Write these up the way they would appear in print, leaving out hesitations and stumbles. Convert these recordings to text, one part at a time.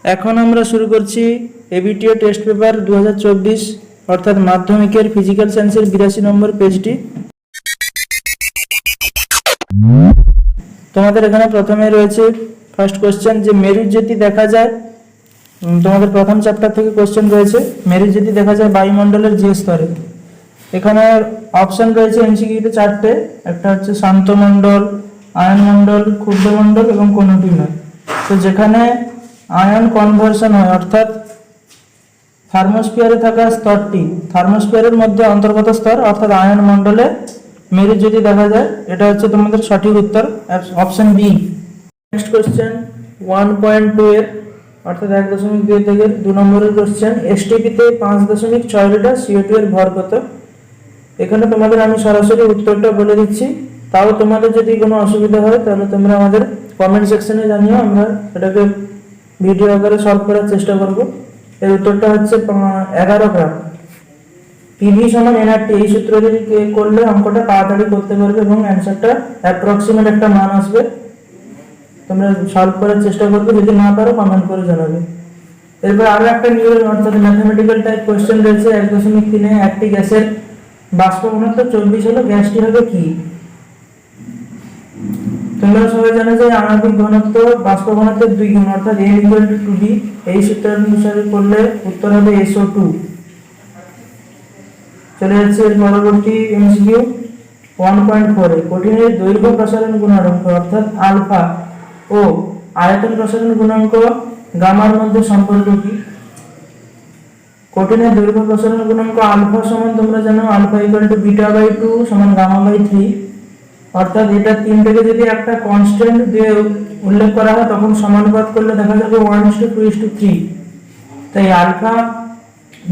এখন আমরা শুরু করছি এবিটিও টেস্ট পেপার 2024 অর্থাৎ মাধ্যমিকের ফিজিক্যাল সায়েন্সের 82 নম্বর পেজটি। তোমাদের এখানে প্রথমে রয়েছে ফার্স্ট কোশ্চেন যে মেরু জ্যোতি দেখা যায়, তোমাদের প্রথম চ্যাপ্টার থেকে কোশ্চেন রয়েছে মেরু জ্যোতি দেখা যায় বায়ুমণ্ডলের যে স্তরে। এখানে অপশন রয়েছে এমসিকিউতে চারটে, একটা হচ্ছে শান্তমণ্ডল, আয়নমণ্ডল, ক্ষুদ্রমণ্ডল এবং কোনটি নয়। তো যেখানে আয়ন কনভার্সন হয় অর্থাৎ থার্মোস্ফিয়ারে থাকা স্তরটি থার্মোস্ফিয়ারের মধ্যে অন্তর্গত স্তর অর্থাৎ আয়ন মণ্ডলে মেরু যদি দেখা যায়, এটা হচ্ছে তোমাদের সঠিক উত্তর, অপশন বি। নেক্সট কোশ্চেন 1.2 এর অর্থাৎ 1.2 থেকে 2 নম্বরের কোশ্চেন, এসটিপিতে 5.6 লিটার CO2 এর ভর কত? এখানে তোমাদের আমি সরাসরি উত্তরটা বলে দিচ্ছি, তাও তোমাদের যদি কোনো অসুবিধা হয় তাহলে তোমরা আমাদের কমেন্ট সেকশনে জানিও, আমরা এটাকে ভিডিও আকারে সলভ করার চেষ্টা করব। এর উত্তরটা হচ্ছে 11 গ্রাম। পিভি সমান এনআরটি, এই সূত্র দিয়ে করলে অঙ্কটা তাড়াতাড়ি করতে পারবে এবং অ্যানসারটা অ্যাপ্রক্সিমেট একটা মান আসবে। তোমরা সলভ করার চেষ্টা করবে, যদি না পারো কমেন্ট করে জানাবে। এরপর আরো একটা নিউ অর্থাৎ ম্যাথমেটিক্যাল টাইপ কোশ্চেন রয়েছে 1.3 এ, একটি গ্যাসের বাষ্প ঘনত্ব 24 হলো, গ্যাসটি হবে কি? তোমরা সবাই জানো যে আণবিক ঘনত্ব বাষ্প ঘনত্বের 2 গুণ অর্থাৎ A = 2B, এই সূত্র অনুসারে করলে উত্তর হবে SO2। চলে যাচ্ছে এর পরবর্তী এমসিকিউ 1.4 এ, কঠিনের দৈর্ঘ্য প্রসারণ গুণাঙ্ক অর্থাৎ আলফা ও আয়তন প্রসারণ গুণাঙ্ক গামার মধ্যে সম্পর্ক কি? কঠিনের দৈর্ঘ্য প্রসারণ গুণাঙ্ক আলফা সমান তোমরা জানো আলফা = β/2 সমান গামা/3, অর্থাৎ এটা 3 থেকে যদি একটা কনস্ট্যান্ট দিয়ে উল্লেখ করা হয় তখন সমানুপাত করলে দেখা যাবে 1:2:3। তাই আলফা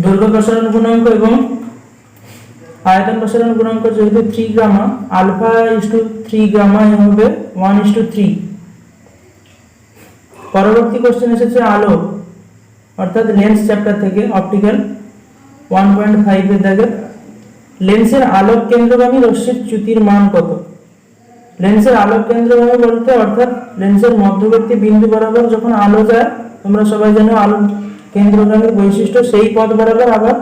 দৈর্ঘ্য প্রসারণ গুণাঙ্ক এবং আয়তন প্রসারণ গুণাঙ্ক যেহেতু 3 গামা, আলফা 3 গামা হবে 1:3। পরবর্তী কোশ্চেন এসেছে আলো অর্থাৎ লেন্স চ্যাপ্টার থেকে, অপটিক্যাল 1.5 এর দাগে, লেন্সের আলোক কেন্দ্রগামী রশ্মির চ্যুতির মান কত? লেন্সের আলোক কেন্দ্রগামী বলতে অর্থাৎ লেন্সের মধ্যবর্তী বিন্দু বরাবর যখন আলো যায়, তোমরা সবাই জানো আলোক কেন্দ্রগামীর বৈশিষ্ট্য সেই পথ বরাবর আবার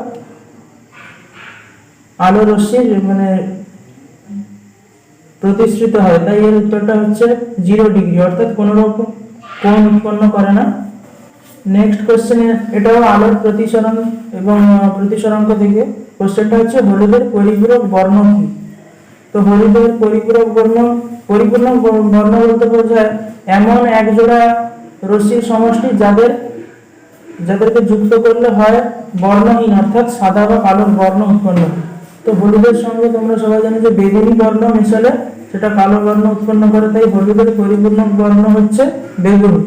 আলো রশ্মি প্রতিসৃত হয়, তাই এর উত্তরটা হচ্ছে 0 ডিগ্রি অর্থাৎ কোনো রকম কোণ উৎপন্ন করে না। নেক্সট কোশ্চেন, এটাও আলোর প্রতিসরণ এবং প্রতিসরাঙ্ক থেকে, কোশ্চেনটা হচ্ছে হলুদের পরিপূরক বর্ণ কি? তো হলুদের পরিপূরক বর্ণ, পরিপূর্ণ বর্ণ বলতে বোঝায় এমন এক জোড়া রশ্মির সমষ্টি যাদেরকে যুক্ত করলে হয় বর্ণহীন অর্থাৎ সাদা বা কালো বর্ণ উৎপন্ন। তো হলুদের সঙ্গে তোমরা সবাই জানো যে বেগুনি বর্ণ মেশালে সেটা কালো বর্ণ উৎপন্ন করে, তাই হলুদের পরিপূর্ণ বর্ণ হচ্ছে বেগুনি।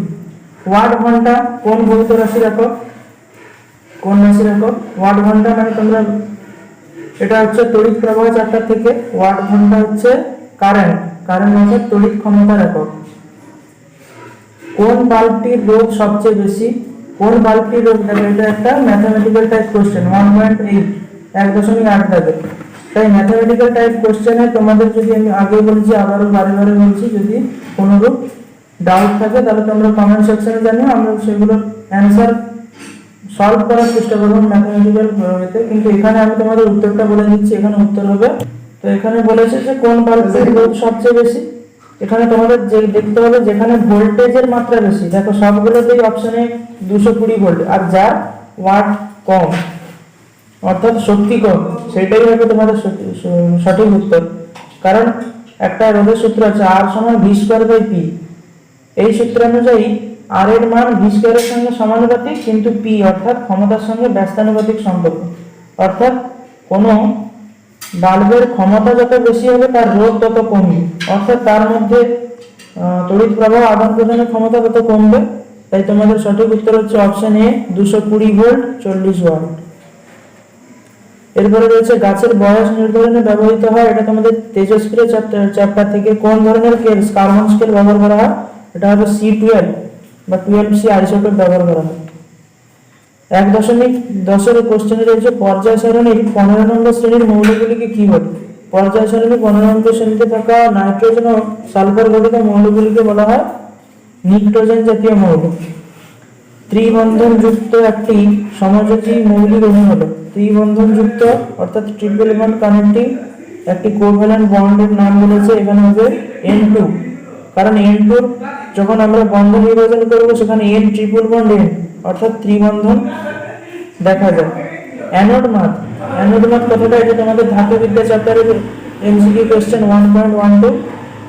ওয়াট ঘন্টা কোন ভৌত রাশির একক? কোন রাশির একক? ওয়াট ঘন্টা মানে তোমরা এটা হচ্ছে তড়িৎ প্রবাহ চ্যাপ্টার থেকে, ওয়াট ঘন্টা হচ্ছে কারেন্ট অর্থাৎ তড়িৎ ক্ষমতার একক। কোন বাল্বটির রোধ সবচেয়ে বেশি? কোন বাল্বটির রোধ? এটা একটা ম্যাথমেটিক্যাল টাইপ কোশ্চেন 1.8 1.8 দাগে। তাই ম্যাথমেটিক্যাল টাইপ কোশ্চেনে তোমাদের যদি আমি আগে বলেছি আবারও বারে বলছি, যদি কোনোরূপ ডাউট থাকে তাহলে তোমরা কমেন্ট সেকশনে জানিও, আমরা সেগুলো অ্যানসার সলভ করার চেষ্টা করব ম্যাথমেটিক্যাল ওয়েতে। কিন্তু এখানে আমি তোমাদের উত্তরটা বলে দিচ্ছি, এখানে উত্তর হবে, তো এখানে বলেছে যে কোন বাল্বের রোধ সবচেয়ে বেশি। এখানে তোমাদের যে দেখতে হবে যেখানে ভোল্টেজের মাত্রা বেশি, দেখো সবগুলোতেই অপশনে 220 ভোল্ট, আর যার ওয়াট কম অর্থাৎ শক্তি কম, সেটাই হবে তোমাদের সঠিক উত্তর। কারণ একটা রোধের সূত্র আছে R = v²/p, এই সূত্র অনুযায়ী আর এর মান v² এর সঙ্গে সমানুপাতিক, কিন্তু p অর্থাৎ ক্ষমতার সঙ্গে ব্যস্তানুপাতিক সম্পর্ক, অর্থাৎ কোনো বাল্বের ক্ষমতা যত বেশি হবে তার রোধ তত কমবে, অর্থাৎ তার মধ্যে তড়িৎ প্রবাহ আদান প্রদানের ক্ষমতা তত কমবে। তাই তোমাদের সঠিক উত্তর হচ্ছে অপশন এ 220 ভোল্ট 40 ওয়াট। এরপরে রয়েছে গাছের বয়স নির্ধারণে ব্যবহৃত হয়, এটা তোমাদের তেজস্ক্রিয় চ্যাপ্টার থেকে, কোন ধরনের কার্বন স্কেল ব্যবহার করা হয়? এটা হবে C12 বা 12C আইসোটোপ ব্যবহার করা হয়। 1.10 এর কোশ্চেনে রয়েছে পর্যায় সারণীর 15 নম্বর শ্রেণীর মৌলগুলিকে কি বলে? পর্যায় সারণীর 15 নম্বর শ্রেণীতে থাকা নাইট্রোজেন ও সালফার গঠিত মৌলগুলিকে বলা হয় নিক্টোজেন জাতীয় মৌল। ত্রিবন্ধন যুক্ত একটি সমযোজী মৌলিক অণু হলো ত্রিবন্ধন যুক্ত অর্থাৎ ট্রিপল বন্ড কানেক্টিং একটি কোভ্যালেন্ট বন্ডের নাম বলেছে, এখানে হবে N2, কারণ N2 যখন আমরা বন্ধন বিভাজন করব সেখানে N ট্রিপল বন্ড N অর্থাৎ ত্রিবন্ধন দেখা যায়। অ্যানোড মাদ কথাটা এটা তোমাদের ধাতুবিদ্যা চ্যাপ্টারের এমসিকিউ কোশ্চেন 1.12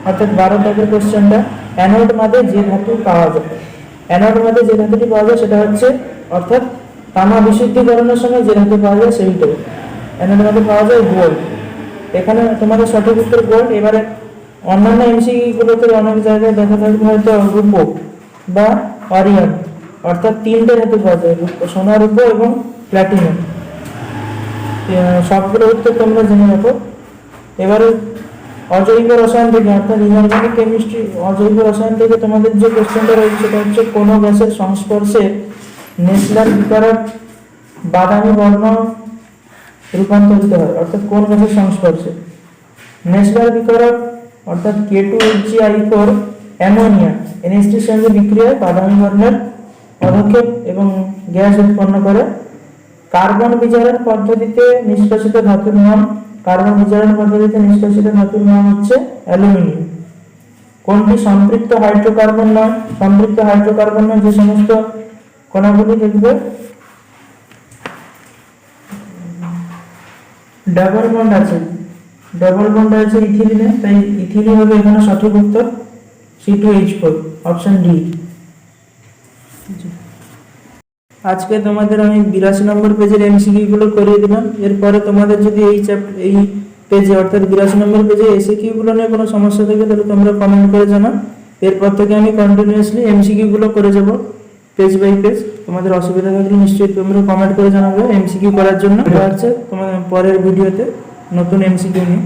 অর্থাৎ 12 দাগের কোশ্চেনটা। অ্যানোড মাদে যে ধাতু পাওয়া যায়, অ্যানোড মাদে যে ধাতুটি পাওয়া যায় সেটা হচ্ছে অর্থাৎ তামা বিশুদ্ধীকরণের সময় যে ধাতু পাওয়া যায় সেইটাই অ্যানোড মাদে পাওয়া যায় গোল্ড। এখানে তোমাদের সঠিক উত্তর গোল্ড। এবারে অন্যান্য এমসিকিউ গুলোতে অনেক জায়গায় দেখা থাকবে হয়তো রূপো বা অরিয়ন অর্থাৎ তিনটে ধাতু পাওয়া যায়, সোনা, রূপো এবং প্ল্যাটিনাম। সবগুলো উত্তর তোমরা জেনে রাখো। এবারে অজৈব রসায়ন থেকে অর্থাৎ ইনঅর্গানিক কেমিস্ট্রি অজৈব রসায়ন থেকে তোমাদের যে কোশ্চেনটা রয়েছে সেটা হচ্ছে কোনো গ্যাসের সংস্পর্শে নেসলার বিকারক বাদামি বর্ণ রূপান্তরিত হয়, অর্থাৎ কোন গ্যাসের সংস্পর্শে নেসলার বিকারক অর্থাৎ K2HgI4 অ্যামোনিয়া NH3 সঙ্গে বিক্রিয়ায় বাদামি বর্ণের পদক্ষেপ এবং গ্যাস উৎপন্ন করে। কার্বন বিজারণ পদ্ধতিতে নিষ্কাশিত ধাতুর নাম হচ্ছে অ্যালুমিনিয়াম। কোনটি সম্পৃক্ত হাইড্রোকার্বন নয়? সম্পৃক্ত হাইড্রোকার্বন নয় যে সমস্ত কণাগুলি দেখবে ডাবল বন্ড আছে ইথিলিনে, তাই ইথিলিন হবে এখানে সঠিক উত্তর C2H4 অপশন ডি। আজকে তোমাদের আমি 82 নম্বর পেজের এমসিকিউ গুলো করিয়ে দিলাম। এরপরে তোমাদের যদি এই পেজে অর্থাৎ 82 নম্বর পেজে এসিকিউ গুলো নিয়ে কোনো সমস্যা থাকে তাহলে তোমরা কমেন্ট করে জানাও। এরপর থেকে আমি কন্টিনিউয়াসলি এমসিকিউ গুলো করে যাব পেজ বাই পেজ। তোমাদের অসুবিধা থাকলে নিশ্চয়ই তোমরা কমেন্ট করে জানাবে এমসিকিউ করার জন্য। দেখা হচ্ছে তোমাদের পরের ভিডিওতে নতুন এমসিকিউ নিয়ে।